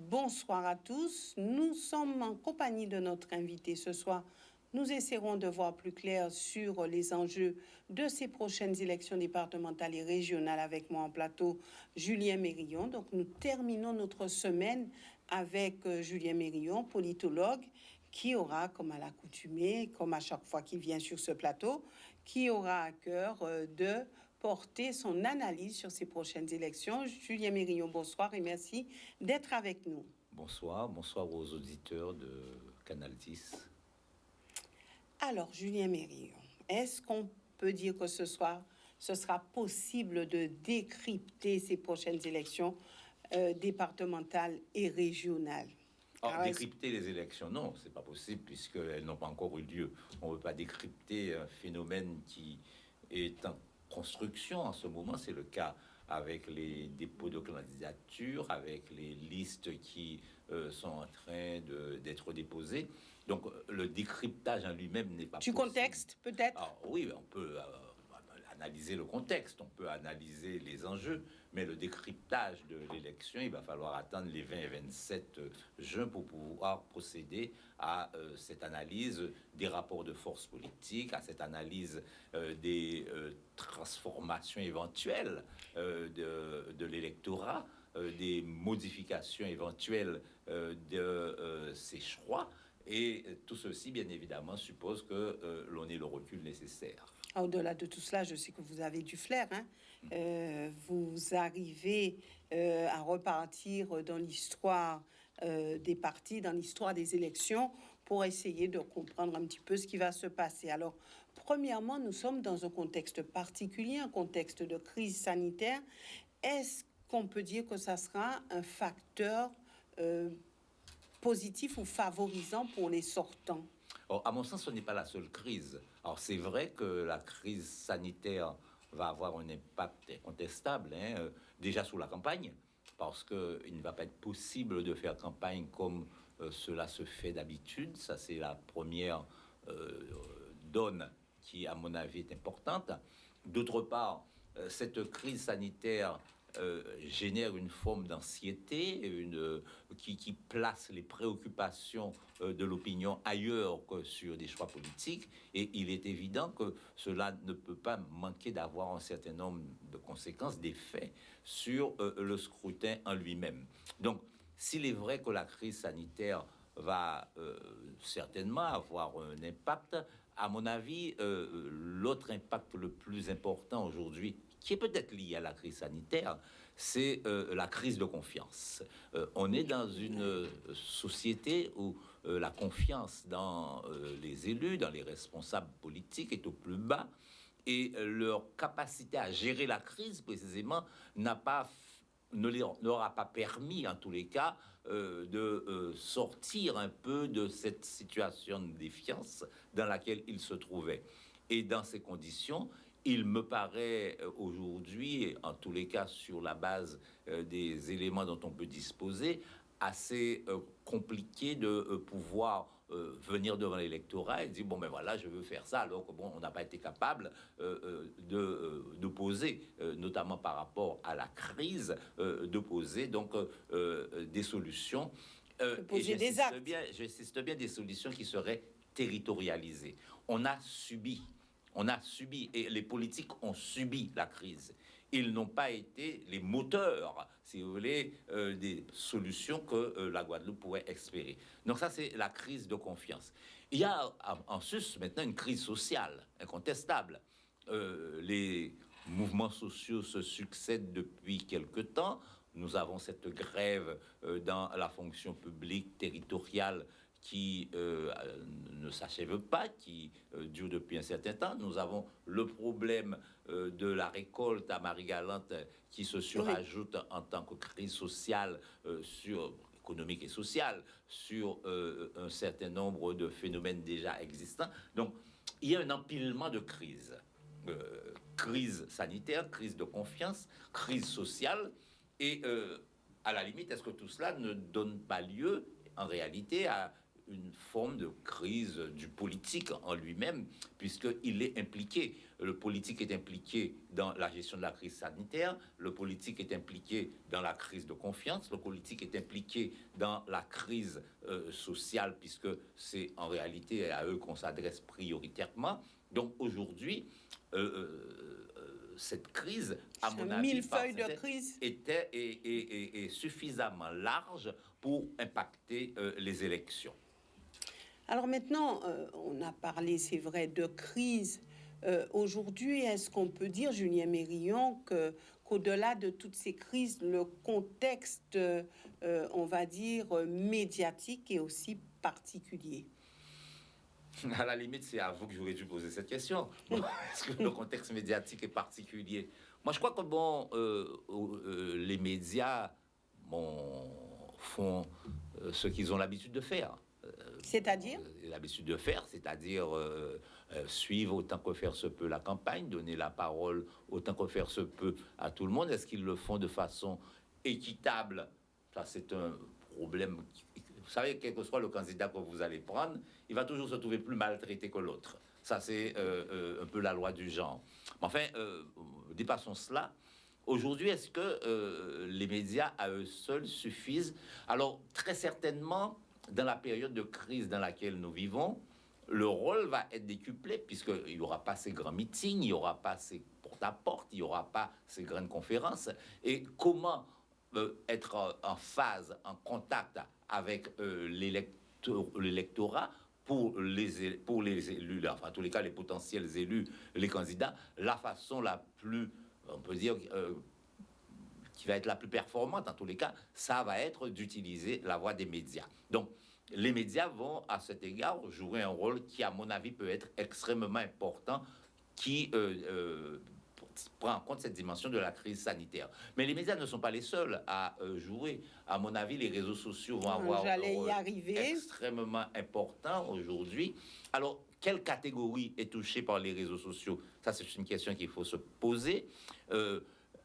bonsoir à tous. Nous sommes en compagnie de notre invité ce soir. Nous essaierons de voir plus clair sur les enjeux de ces prochaines élections départementales et régionales avec moi en plateau, Julien Mérillon. Donc nous terminons notre semaine avec Julien Mérillon, politologue, qui aura, comme à l'accoutumée, comme à chaque fois qu'il vient sur ce plateau, qui aura à cœur de porter son analyse sur ces prochaines élections. Julien Mérillon, bonsoir et merci d'être avec nous. Bonsoir aux auditeurs de Canal 10. Alors, Julien Mérillon, est-ce qu'on peut dire que ce soir, ce sera possible de décrypter ces prochaines élections départementales et régionales? Décrypter les élections, non, c'est pas possible puisqu'elles n'ont pas encore eu lieu. On ne veut pas décrypter un phénomène qui est en construction en ce moment. C'est le cas avec les dépôts de candidature, avec les listes qui sont en train d'être déposées. Donc, le décryptage en lui-même n'est pas possible. Du contexte, peut-être? Alors, oui, on peut analyser le contexte, on peut analyser les enjeux, mais le décryptage de l'élection, il va falloir attendre les 20 et 27 juin pour pouvoir procéder à cette analyse des rapports de force politique, à cette analyse des transformations éventuelles de l'électorat, des modifications éventuelles de ces choix. Et tout ceci, bien évidemment, suppose que l'on ait le recul nécessaire. Au-delà de tout cela, je sais que vous avez du flair. Vous arrivez à repartir dans l'histoire des partis, dans l'histoire des élections, pour essayer de comprendre un petit peu ce qui va se passer. Alors, premièrement, nous sommes dans un contexte particulier, un contexte de crise sanitaire. Est-ce qu'on peut dire que ça sera un facteur positif ou favorisant pour les sortants? Alors, à mon sens, ce n'est pas la seule crise. Alors, c'est vrai que la crise sanitaire va avoir un impact incontestable, déjà sur la campagne, parce qu'il ne va pas être possible de faire campagne comme cela se fait d'habitude. Ça, c'est la première donne qui, à mon avis, est importante. D'autre part, cette crise sanitaire génère une forme d'anxiété, qui place les préoccupations de l'opinion ailleurs que sur des choix politiques, et il est évident que cela ne peut pas manquer d'avoir un certain nombre de conséquences, d'effets sur le scrutin en lui-même. Donc, s'il est vrai que la crise sanitaire va certainement avoir un impact, à mon avis, l'autre impact le plus important aujourd'hui, qui est peut-être lié à la crise sanitaire, c'est la crise de confiance. On est dans une société où la confiance dans les élus, dans les responsables politiques est au plus bas, et leur capacité à gérer la crise, précisément, ne leur a pas permis, en tous les cas, de sortir un peu de cette situation de défiance dans laquelle ils se trouvaient. Et dans ces conditions, il me paraît aujourd'hui, en tous les cas sur la base des éléments dont on peut disposer, assez compliqué de pouvoir venir devant l'électorat et dire bon ben voilà, je veux faire ça, alors que bon, on n'a pas été capable de poser, notamment par rapport à la crise, de poser donc des solutions, et j'insiste bien, des solutions qui seraient territorialisées. On a subi, et les politiques ont subi la crise. Ils n'ont pas été les moteurs, si vous voulez, des solutions que la Guadeloupe pourrait espérer. Donc ça, c'est la crise de confiance. Il y a en sus maintenant une crise sociale incontestable. Les mouvements sociaux se succèdent depuis quelque temps. Nous avons cette grève dans la fonction publique territoriale qui ne s'achève pas, qui dure depuis un certain temps. Nous avons le problème de la récolte à Marie-Galante qui se surajoute en tant que crise sociale économique et sociale sur un certain nombre de phénomènes déjà existants. Donc, il y a un empilement de crises. Crise sanitaire, crise de confiance, crise sociale, et à la limite, est-ce que tout cela ne donne pas lieu, en réalité, à une forme de crise du politique en lui-même, puisqu'il est impliqué. Le politique est impliqué dans la gestion de la crise sanitaire, le politique est impliqué dans la crise de confiance, le politique est impliqué dans la crise sociale, puisque c'est en réalité à eux qu'on s'adresse prioritairement. Donc aujourd'hui, cette crise, à mon avis, millefeuille de crise est suffisamment large pour impacter les élections. Alors maintenant, on a parlé, c'est vrai, de crise. Aujourd'hui, est-ce qu'on peut dire, Julien Mérillon, qu'au-delà de toutes ces crises, le contexte, on va dire, médiatique est aussi particulier? À la limite, c'est à vous que j'aurais dû poser cette question. Est-ce que le contexte médiatique est particulier? Moi, je crois que les médias font ce qu'ils ont l'habitude de faire. C'est-à-dire L'habitude de faire, c'est-à-dire suivre autant que faire se peut la campagne, donner la parole autant que faire se peut à tout le monde. Est-ce qu'ils le font de façon équitable? Ça, c'est un problème. Vous savez, quel que soit le candidat que vous allez prendre, il va toujours se trouver plus maltraité que l'autre. Ça, c'est un peu la loi du genre. Mais enfin, dépassons cela. Aujourd'hui, est-ce que les médias à eux seuls suffisent? Alors, très certainement, dans la période de crise dans laquelle nous vivons, le rôle va être décuplé, puisqu'il n'y aura pas ces grands meetings, il n'y aura pas ces porte-à-porte, il n'y aura pas ces grandes conférences. Et comment être en phase, en contact avec l'électorat pour les élus, enfin, en tous les cas, les potentiels élus, les candidats, la façon la plus, on peut dire, qui va être la plus performante, en tous les cas, ça va être d'utiliser la voix des médias. Donc, les médias vont, à cet égard, jouer un rôle qui, à mon avis, peut être extrêmement important, qui prend en compte cette dimension de la crise sanitaire. Mais les médias ne sont pas les seuls à jouer. À mon avis, les réseaux sociaux vont avoir un rôle extrêmement important aujourd'hui. Alors, quelle catégorie est touchée par les réseaux sociaux? Ça, c'est une question qu'il faut se poser.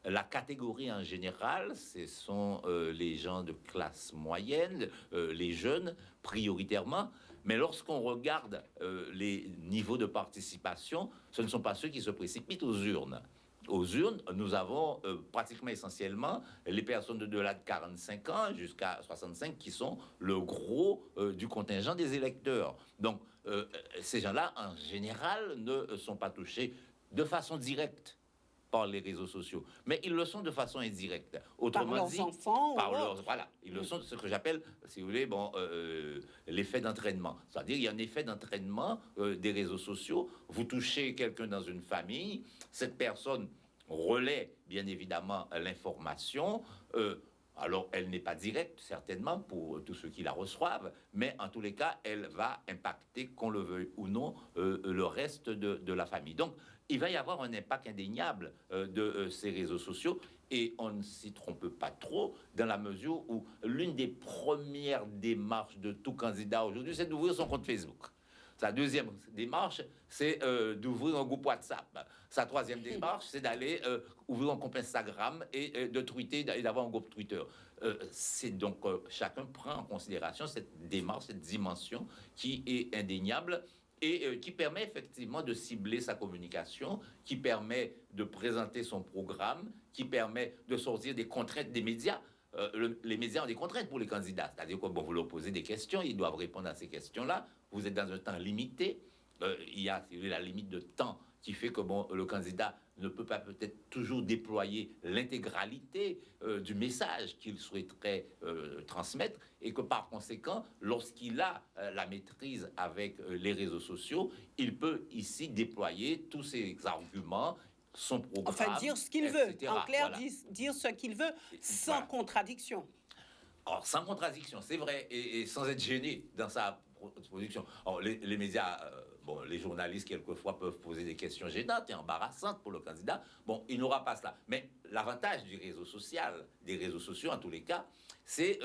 La catégorie en général, ce sont les gens de classe moyenne, les jeunes prioritairement. Mais lorsqu'on regarde les niveaux de participation, ce ne sont pas ceux qui se précipitent aux urnes. Aux urnes, nous avons pratiquement essentiellement les personnes de delà de 45 ans jusqu'à 65 qui sont le gros du contingent des électeurs. Donc, ces gens-là, en général, ne sont pas touchés de façon directe par les réseaux sociaux, mais ils le sont de façon indirecte. Autrement par dit, leurs enfants, par leurs, voilà, ils le sont de ce que j'appelle, si vous voulez, l'effet d'entraînement. C'est-à-dire, il y a un effet d'entraînement des réseaux sociaux. Vous touchez quelqu'un dans une famille, cette personne relaie bien évidemment l'information. Alors, elle n'est pas directe, certainement, pour tous ceux qui la reçoivent, mais en tous les cas, elle va impacter, qu'on le veuille ou non, le reste de la famille. Donc, il va y avoir un impact indéniable de ces réseaux sociaux, et on ne s'y trompe pas trop, dans la mesure où l'une des premières démarches de tout candidat aujourd'hui, c'est d'ouvrir son compte Facebook. Sa deuxième démarche, c'est d'ouvrir un groupe WhatsApp. Sa troisième démarche, c'est d'aller ouvrir un compte Instagram et de tweeter et d'avoir un groupe Twitter. C'est donc chacun prend en considération cette démarche, cette dimension qui est indéniable et qui permet effectivement de cibler sa communication, qui permet de présenter son programme, qui permet de sortir des contraintes des médias. Les médias ont des contraintes pour les candidats, c'est-à-dire que vous leur posez des questions, ils doivent répondre à ces questions-là. Vous êtes dans un temps limité. Il y a la limite de temps qui fait que le candidat ne peut pas peut-être toujours déployer l'intégralité du message qu'il souhaiterait transmettre, et que par conséquent, lorsqu'il a la maîtrise avec les réseaux sociaux, il peut ici déployer tous ses arguments, son programme, enfin dire ce qu'il veut, en clair, voilà. dire ce qu'il veut sans contradiction. Alors, sans contradiction, c'est vrai, et sans être gêné dans sa production. Alors, les médias, les journalistes, quelquefois, peuvent poser des questions gênantes et embarrassantes pour le candidat. Bon, il n'aura pas cela. Mais l'avantage du réseau social, des réseaux sociaux, en tous les cas, c'est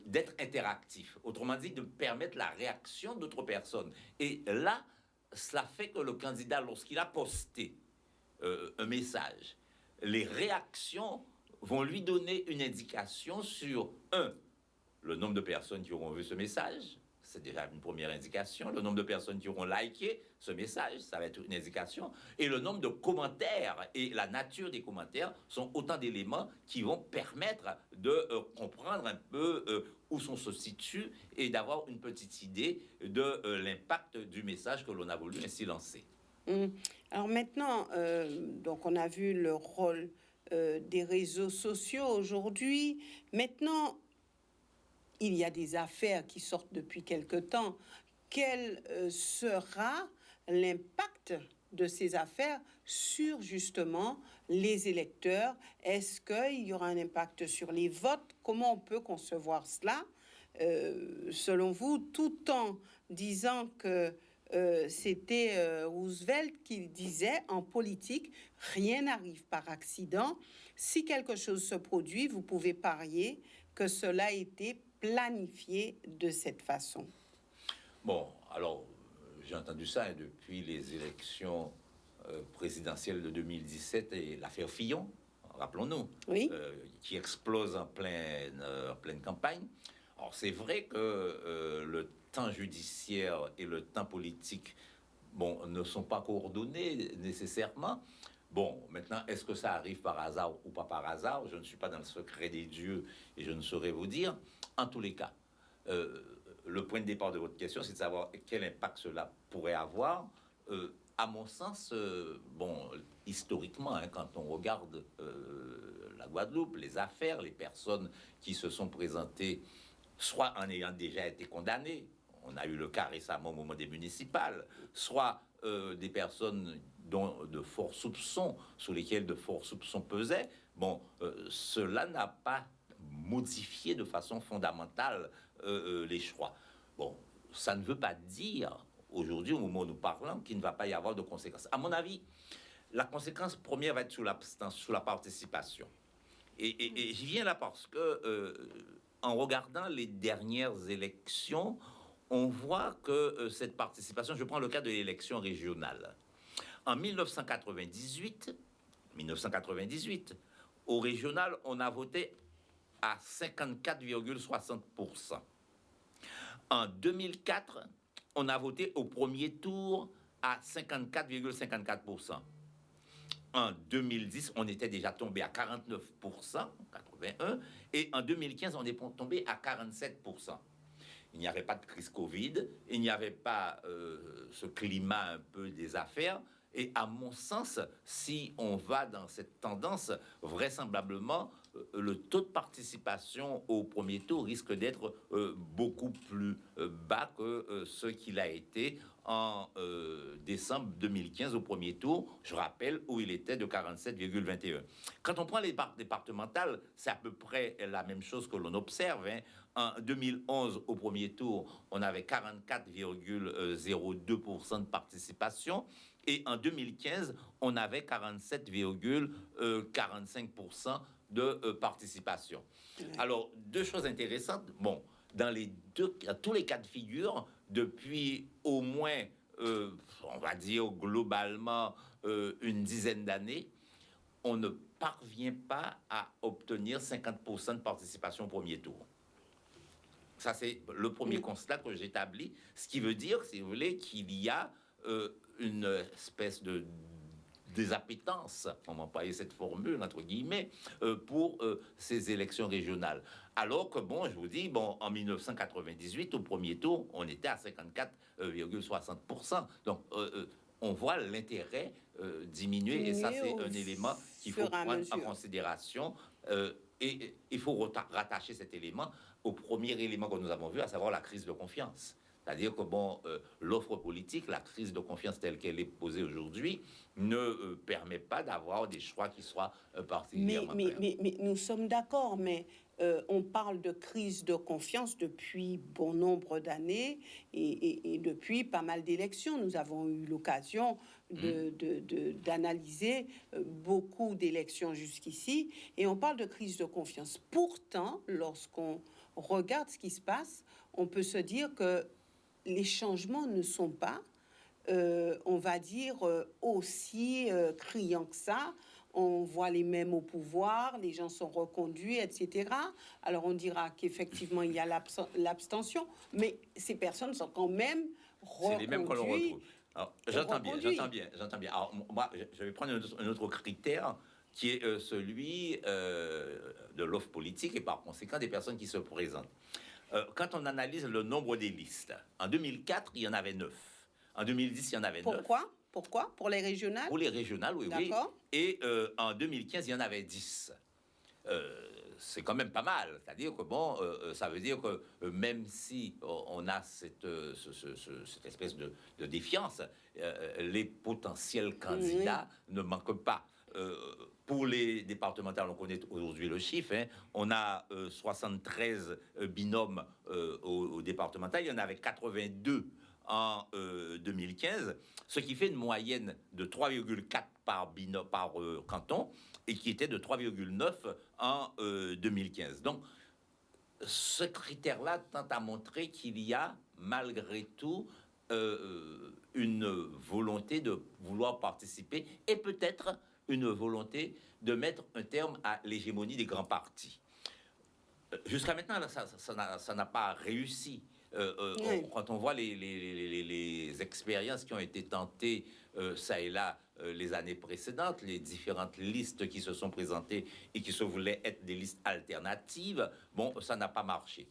d'être interactif. Autrement dit, de permettre la réaction d'autres personnes. Et là, cela fait que le candidat, lorsqu'il a posté un message, les réactions vont lui donner une indication sur, le nombre de personnes qui auront vu ce message, c'est déjà une première indication. Le nombre de personnes qui auront liké ce message, ça va être une indication. Et le nombre de commentaires et la nature des commentaires sont autant d'éléments qui vont permettre de comprendre un peu où on se situe et d'avoir une petite idée de l'impact du message que l'on a voulu ainsi lancer. Alors maintenant, donc on a vu le rôle des réseaux sociaux aujourd'hui. Maintenant, il y a des affaires qui sortent depuis quelque temps. Quel sera l'impact de ces affaires sur justement les électeurs? Est-ce qu'il y aura un impact sur les votes? Comment on peut concevoir cela, selon vous, tout en disant que c'était Roosevelt qui disait en politique, rien n'arrive par accident. Si quelque chose se produit, vous pouvez parier que cela a été planifié de cette façon. Bon, alors, j'ai entendu ça depuis les élections présidentielles de 2017 et l'affaire Fillon, rappelons-nous, Oui. Qui explose en pleine campagne. Alors, c'est vrai que le temps judiciaire et le temps politique, bon, ne sont pas coordonnés nécessairement. Bon, maintenant, est-ce que ça arrive par hasard ou pas par hasard? Je ne suis pas dans le secret des dieux et je ne saurais vous dire. En tous les cas, le point de départ de votre question, c'est de savoir quel impact cela pourrait avoir. À mon sens, bon, historiquement, hein, quand on regarde la Guadeloupe, les affaires, les personnes qui se sont présentées, soit en ayant déjà été condamnées, on a eu le cas récemment au moment des municipales, soit des personnes dont de forts soupçons, sous lesquels de forts soupçons pesaient, bon, cela n'a pas modifié de façon fondamentale les choix. Bon, ça ne veut pas dire, aujourd'hui, au moment où nous parlons, qu'il ne va pas y avoir de conséquences. À mon avis, la conséquence première va être sous l'abstention, sous la participation. Et j'y viens là parce que, en regardant les dernières élections, on voit que cette participation, je prends le cas de l'élection régionale. En 1998, au régional, on a voté à 54,60%. En 2004, on a voté au premier tour à 54,54%. En 2010, on était déjà tombé à 49%, 81, et en 2015, on est tombé à 47%. Il n'y avait pas de crise Covid, il n'y avait pas ce climat un peu des affaires. Et à mon sens, si on va dans cette tendance, vraisemblablement, le taux de participation au premier tour risque d'être beaucoup plus bas que ce qu'il a été en décembre 2015 au premier tour. Je rappelle où il était de 47,21. Quand on prend les départementales, c'est à peu près la même chose que l'on observe. Hein. En 2011, au premier tour, on avait 44,02% de participation. Et en 2015, on avait 47,45% de participation. Alors, deux choses intéressantes. Bon, dans tous les cas de figure, depuis au moins, on va dire globalement, une dizaine d'années, on ne parvient pas à obtenir 50% de participation au premier tour. Ça, c'est le premier constat que j'établis. Ce qui veut dire, si vous voulez, qu'il y a une espèce de désappétence, on va employer cette formule, entre guillemets, pour ces élections régionales. Alors que, bon, je vous dis, bon, en 1998, au premier tour, on était à 54,60%. Donc, on voit l'intérêt diminuer, et ça, c'est un élément qu'il faut prendre en considération. Et il faut rattacher cet élément au premier élément que nous avons vu, à savoir la crise de confiance. C'est-à-dire que, bon, l'offre politique, la crise de confiance telle qu'elle est posée aujourd'hui, ne permet pas d'avoir des choix qui soient particulièrement clairs. Mais nous sommes d'accord, mais on parle de crise de confiance depuis bon nombre d'années et depuis pas mal d'élections. Nous avons eu l'occasion d'analyser beaucoup d'élections jusqu'ici et on parle de crise de confiance. Pourtant, lorsqu'on regarde ce qui se passe, on peut se dire que les changements ne sont pas, on va dire, aussi criants que ça. on voit les mêmes au pouvoir, les gens sont reconduits, etc. Alors on dira qu'effectivement il y a l'abstention, mais ces personnes sont quand même reconduites. C'est les mêmes qu'on le retrouve. Alors, j'entends bien. Alors, moi, je vais prendre un autre critère qui est celui de l'offre politique et par conséquent des personnes qui se présentent. Quand on analyse le nombre des listes, en 2004, il y en avait 9. En 2010, il y en avait 9. Pourquoi? Pour les régionales? Pour les régionales, oui. D'accord. Et en 2015, il y en avait 10. C'est quand même pas mal. C'est-à-dire que, ça veut dire que même si on a cette espèce de défiance, les potentiels candidats ne manquent pas. Pour les départementales, on connaît aujourd'hui le chiffre. On a 73 binômes au départemental. Il y en avait 82 en 2015, ce qui fait une moyenne de 3,4 par canton et qui était de 3,9 en 2015. Donc, ce critère-là tend à montrer qu'il y a malgré tout une volonté de vouloir participer et peut-être une volonté de mettre un terme à l'hégémonie des grands partis. Jusqu'à maintenant, ça n'a pas réussi. Quand on voit les expériences qui ont été tentées ça et là les années précédentes, les différentes listes qui se sont présentées et qui se voulaient être des listes alternatives, ça n'a pas marché.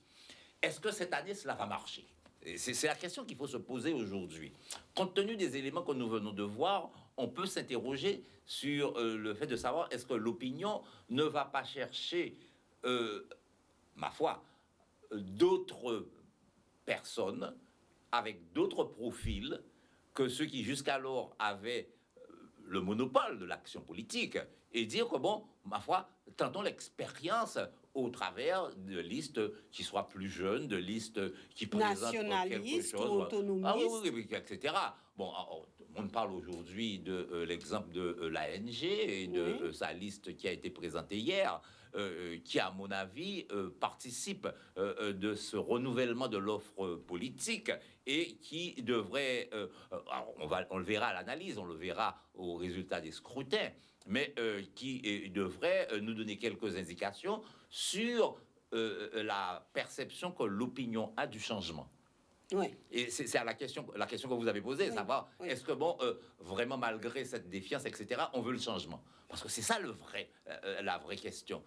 Est-ce que cette année, cela va marcher? C'est la question qu'il faut se poser aujourd'hui. Compte tenu des éléments que nous venons de voir, on peut s'interroger sur le fait de savoir est-ce que l'opinion ne va pas chercher, ma foi, d'autres personnes avec d'autres profils que ceux qui jusqu'alors avaient le monopole de l'action politique et dire que ma foi, tentons l'expérience au travers de listes qui soient plus jeunes, de listes qui présentent quelque chose, autonomistes, oui, etc. On parle aujourd'hui de l'exemple de l'ANG et de sa liste qui a été présentée hier, qui, à mon avis, participe de ce renouvellement de l'offre politique et qui devrait, on le verra à l'analyse, on le verra au résultat des scrutins, mais qui devrait nous donner quelques indications sur la perception que l'opinion a du changement. Oui. Et c'est la question que vous avez posée, savoir est-ce que vraiment malgré cette défiance, etc., on veut le changement? Parce que c'est ça la vraie question.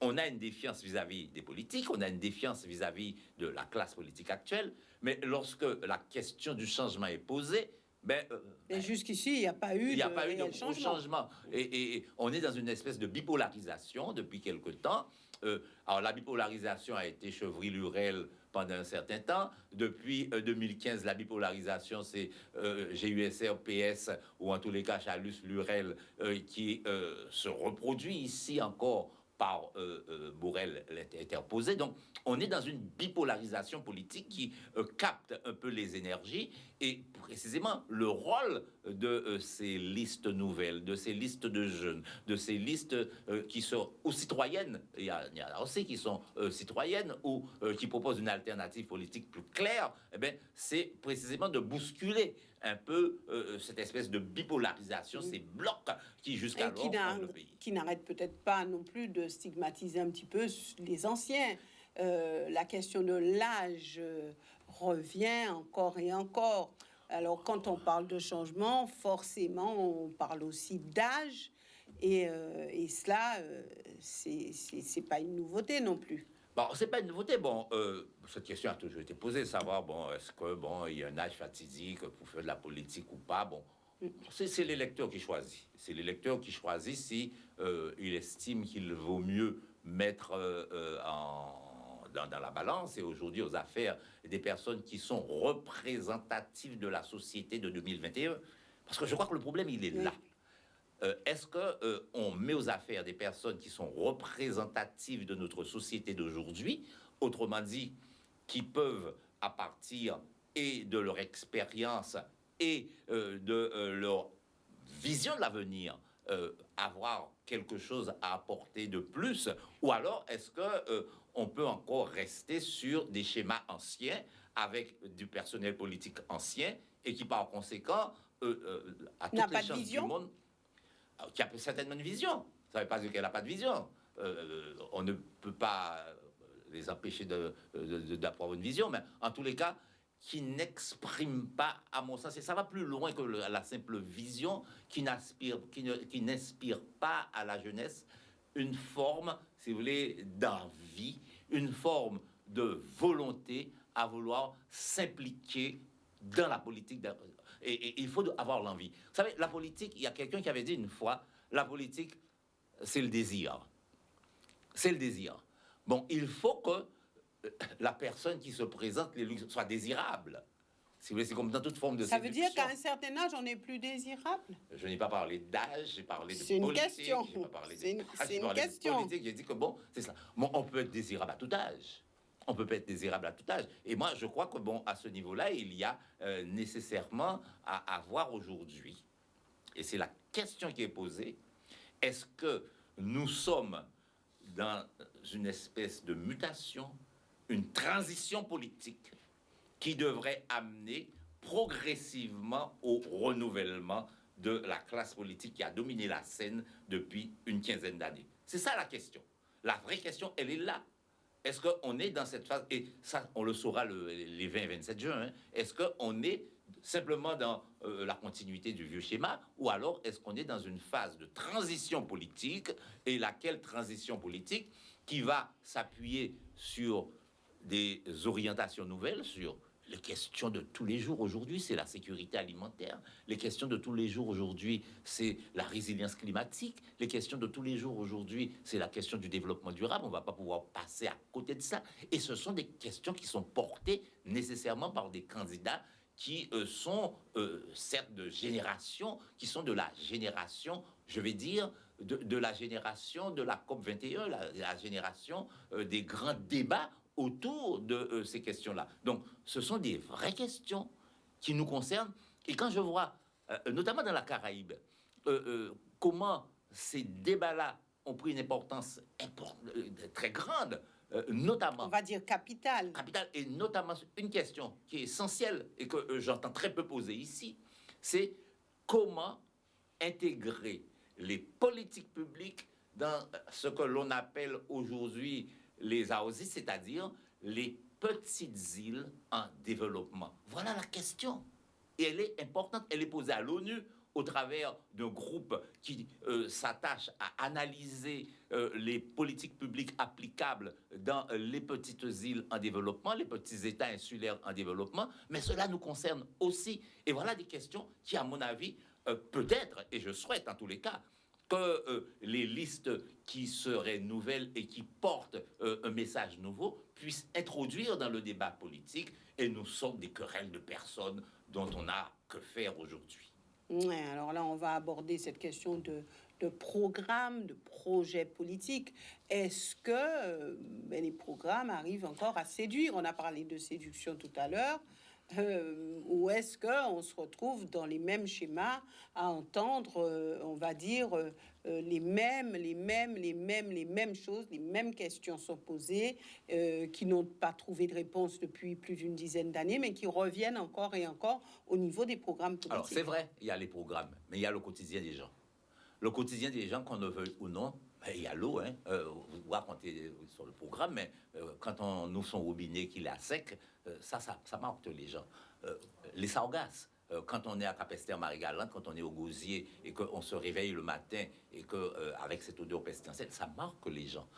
On a une défiance vis-à-vis des politiques, on a une défiance vis-à-vis de la classe politique actuelle, mais lorsque la question du changement est posée, jusqu'ici, il n'y a pas eu de changement. Et on est dans une espèce de bipolarisation depuis quelque temps. Alors la bipolarisation a été Chevry-Lurel pendant un certain temps. Depuis 2015, la bipolarisation, c'est GUSR-PS, ou en tous les cas Chalus-Lurel, qui se reproduit ici encore par Borrell interposé. Donc, on est dans une bipolarisation politique qui capte un peu les énergies et précisément le rôle de ces listes nouvelles, de ces listes de jeunes, de ces listes qui sont ou citoyennes, il y en a aussi qui sont citoyennes ou qui proposent une alternative politique plus claire, c'est précisément de bousculer un peu cette espèce de bipolarisation, ces blocs qui jusqu'alors font le pays. Qui n'arrête peut-être pas non plus de stigmatiser un petit peu les anciens. La question de l'âge revient encore et encore. Alors, quand on parle de changement, forcément, on parle aussi d'âge. Et cela, c'est pas une nouveauté non plus. C'est pas une nouveauté. Cette question a toujours été posée, savoir, est-ce que, il y a un âge fatidique pour faire de la politique ou pas. C'est l'électeur qui choisit. C'est l'électeur qui choisit si il estime qu'il vaut mieux mettre dans la balance et aujourd'hui aux affaires des personnes qui sont représentatives de la société de 2021. Parce que je crois que le problème, il est là. Est-ce que on met aux affaires des personnes qui sont représentatives de notre société d'aujourd'hui, autrement dit, qui peuvent, à partir et de leur expérience et de leur vision de l'avenir, avoir quelque chose à apporter de plus, ou alors est-ce que on peut encore rester sur des schémas anciens avec du personnel politique ancien et qui par conséquent à toutes les chances du monde qui a certainement une vision. Ça ne veut pas dire qu'elle n'a pas de vision. On ne peut pas les empêcher d'avoir une vision, mais en tous les cas, qui n'exprime pas, à mon sens, et ça va plus loin que la simple vision, qui n'inspire pas à la jeunesse une forme, si vous voulez, d'envie, une forme de volonté à vouloir s'impliquer dans la politique. Et il faut avoir l'envie. Vous savez, la politique, il y a quelqu'un qui avait dit une fois, la politique, c'est le désir. C'est le désir. Bon, il faut que la personne qui se présente l'élu soit désirable. Si vous voulez, c'est comme dans toute forme de Ça séduction. veut dire qu'à un certain âge, on n'est plus désirable? Je n'ai pas parlé d'âge, j'ai parlé de C'est une politique. question. J'ai pas parlé C'est une de question. politique. J'ai dit que bon, c'est ça. Bon, on peut être désirable à tout âge. On peut pas être désirable à tout âge. Et moi, je crois que bon, à ce niveau-là, il y a nécessairement à avoir aujourd'hui. Et c'est la question qui est posée. Est-ce que nous sommes dans une espèce de mutation, une transition politique qui devrait amener progressivement au renouvellement de la classe politique qui a dominé la scène depuis une quinzaine d'années? C'est ça la question. La vraie question, elle est là. Est-ce qu'on est dans cette phase, et ça, on le saura les 20 et 27 juin, hein, est-ce qu'on est simplement dans la continuité du vieux schéma, ou alors est-ce qu'on est dans une phase de transition politique, et laquelle transition politique qui va s'appuyer sur des orientations nouvelles, sur les questions de tous les jours aujourd'hui, c'est la sécurité alimentaire. Les questions de tous les jours aujourd'hui, c'est la résilience climatique. Les questions de tous les jours aujourd'hui, c'est la question du développement durable. On ne va pas pouvoir passer à côté de ça. Et ce sont des questions qui sont portées nécessairement par des candidats qui sont certes de génération, qui sont de la génération, je vais dire, de la génération de la COP 21, la génération des grands débats autour de ces questions-là. Donc, ce sont des vraies questions qui nous concernent. Et quand je vois, notamment dans la Caraïbe, comment ces débats-là ont pris une importance très grande, notamment... On va dire capitale. Capitale, et notamment une question qui est essentielle et que j'entends très peu poser ici, c'est comment intégrer les politiques publiques dans ce que l'on appelle aujourd'hui les AOSI, c'est-à-dire les petites îles en développement. Voilà la question. Et elle est importante, elle est posée à l'ONU au travers d'un groupe qui s'attache à analyser les politiques publiques applicables dans les petites îles en développement, les petits États insulaires en développement, mais cela nous concerne aussi. Et voilà des questions qui, à mon avis, peut-être, et je souhaite en tous les cas, que les listes qui seraient nouvelles et qui portent un message nouveau puissent introduire dans le débat politique et nous sortent des querelles de personnes dont on a que faire aujourd'hui. Ouais, alors là, on va aborder cette question de programme, de projet politique. Est-ce que les programmes arrivent encore à séduire? On a parlé de séduction tout à l'heure. Ou est-ce qu'on se retrouve dans les mêmes schémas à entendre, on va dire, les mêmes choses, les mêmes questions sont posées, qui n'ont pas trouvé de réponse depuis plus d'une dizaine d'années, mais qui reviennent encore et encore au niveau des programmes politiques? Alors, c'est vrai, il y a les programmes, mais il y a le quotidien des gens. Le quotidien des gens, qu'on ne veuille ou non, il y a l'eau, hein. Vous voyez quand tu es sur le programme, mais quand on ouvre son robinet qu'il est à sec, ça marque les gens. Les sargasses, quand on est à Capesterre-Marie-Galante, quand on est au Gosier et qu'on se réveille le matin et que avec cette odeur pestilentielle, ça marque les gens.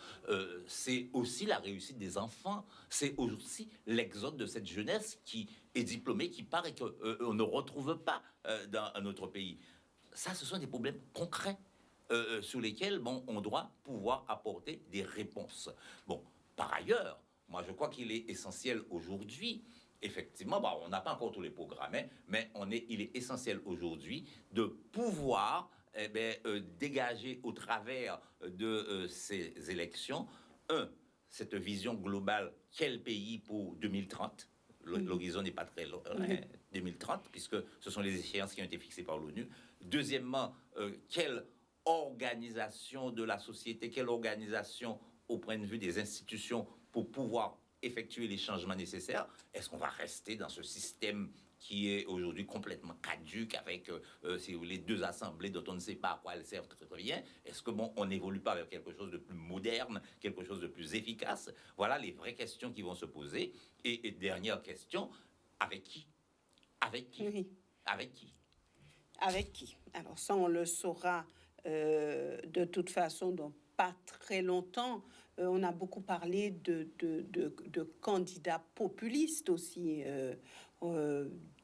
C'est aussi la réussite des enfants, c'est aussi l'exode de cette jeunesse qui est diplômée, qui part et qu'on ne retrouve pas dans un autre pays. Ça, ce sont des problèmes concrets sur lesquels, bon, on doit pouvoir apporter des réponses. Bon, par ailleurs, moi, je crois qu'il est essentiel aujourd'hui, effectivement, bon, on n'a pas encore tous les programmes, hein, mais il est essentiel aujourd'hui de pouvoir dégager au travers de ces élections, cette vision globale, quel pays pour 2030 ? L'horizon n'est pas très long, 2030, puisque ce sont les échéances qui ont été fixées par l'ONU. Deuxièmement, quelle organisation de la société, quelle organisation au point de vue des institutions pour pouvoir effectuer les changements nécessaires? Est-ce qu'on va rester dans ce système qui est aujourd'hui complètement caduque avec, si vous voulez, 2 assemblées dont on ne sait pas à quoi elles servent très, très bien. Est-ce que on n'évolue pas vers quelque chose de plus moderne, quelque chose de plus efficace? Voilà les vraies questions qui vont se poser. Et dernière question, avec qui? Avec qui? Oui. Avec qui? Avec qui? Alors ça, on le saura de toute façon dans pas très longtemps. On a beaucoup parlé de candidats populistes aussi,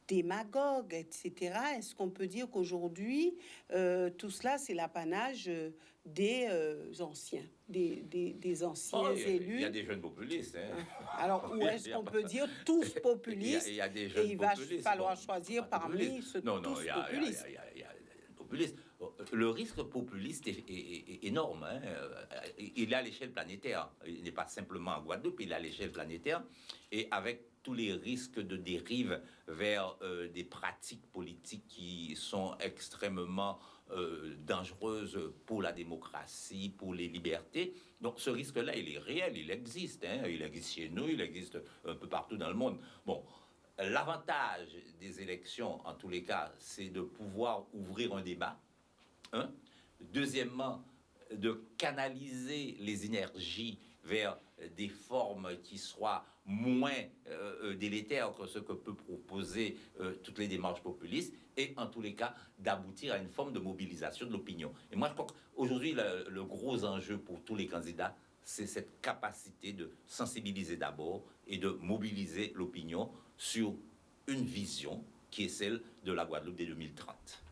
démagogues, etc. Est-ce qu'on peut dire qu'aujourd'hui, tout cela, c'est l'apanage des anciens, des anciens élus? Il y a des jeunes populistes. Hein. Alors, où est-ce qu'on peut dire tous populistes? Il y a des jeunes et il va populistes. falloir choisir parmi ceux non, tous il y populistes. il y a des populistes. Le risque populiste est énorme. Hein. Il est à l'échelle planétaire. Il n'est pas simplement à Guadeloupe, il est à l'échelle planétaire. Et avec tous les risques de dérive vers des pratiques politiques qui sont extrêmement dangereuses pour la démocratie, pour les libertés. Donc ce risque-là, il est réel, il existe. Hein. Il existe chez nous, il existe un peu partout dans le monde. Bon, l'avantage des élections, en tous les cas, c'est de pouvoir ouvrir un débat. Hein. Deuxièmement, de canaliser les énergies vers des formes qui soient moins délétères que ce que peut proposer toutes les démarches populistes, et en tous les cas d'aboutir à une forme de mobilisation de l'opinion. Et moi je crois qu'aujourd'hui le gros enjeu pour tous les candidats, c'est cette capacité de sensibiliser d'abord et de mobiliser l'opinion sur une vision qui est celle de la Guadeloupe dès 2030.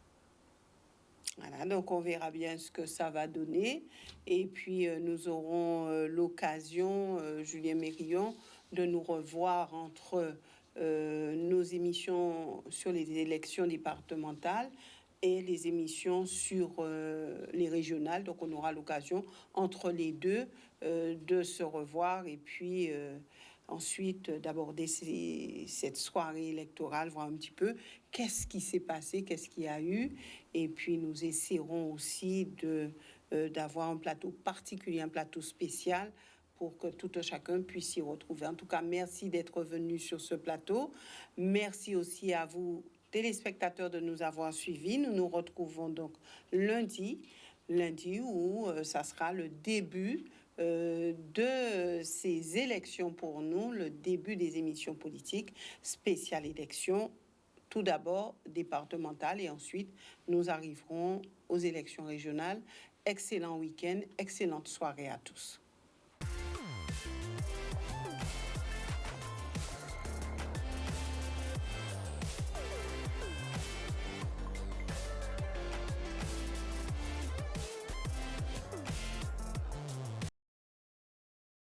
Voilà, donc on verra bien ce que ça va donner. Et puis nous aurons l'occasion, Julien Mérillon, de nous revoir entre nos émissions sur les élections départementales et les émissions sur les régionales. Donc on aura l'occasion entre les deux de se revoir et puis ensuite d'aborder cette soirée électorale, voir un petit peu qu'est-ce qui s'est passé, qu'est-ce qu'il y a eu. Et puis nous essaierons aussi d'avoir un plateau particulier, un plateau spécial pour que tout un chacun puisse s'y retrouver. En tout cas, merci d'être venu sur ce plateau. Merci aussi à vous, téléspectateurs, de nous avoir suivis. Nous nous retrouvons donc lundi où ça sera le début de ces élections pour nous, le début des émissions politiques, spéciales élections, tout d'abord départementales et ensuite nous arriverons aux élections régionales. Excellent week-end, excellente soirée à tous.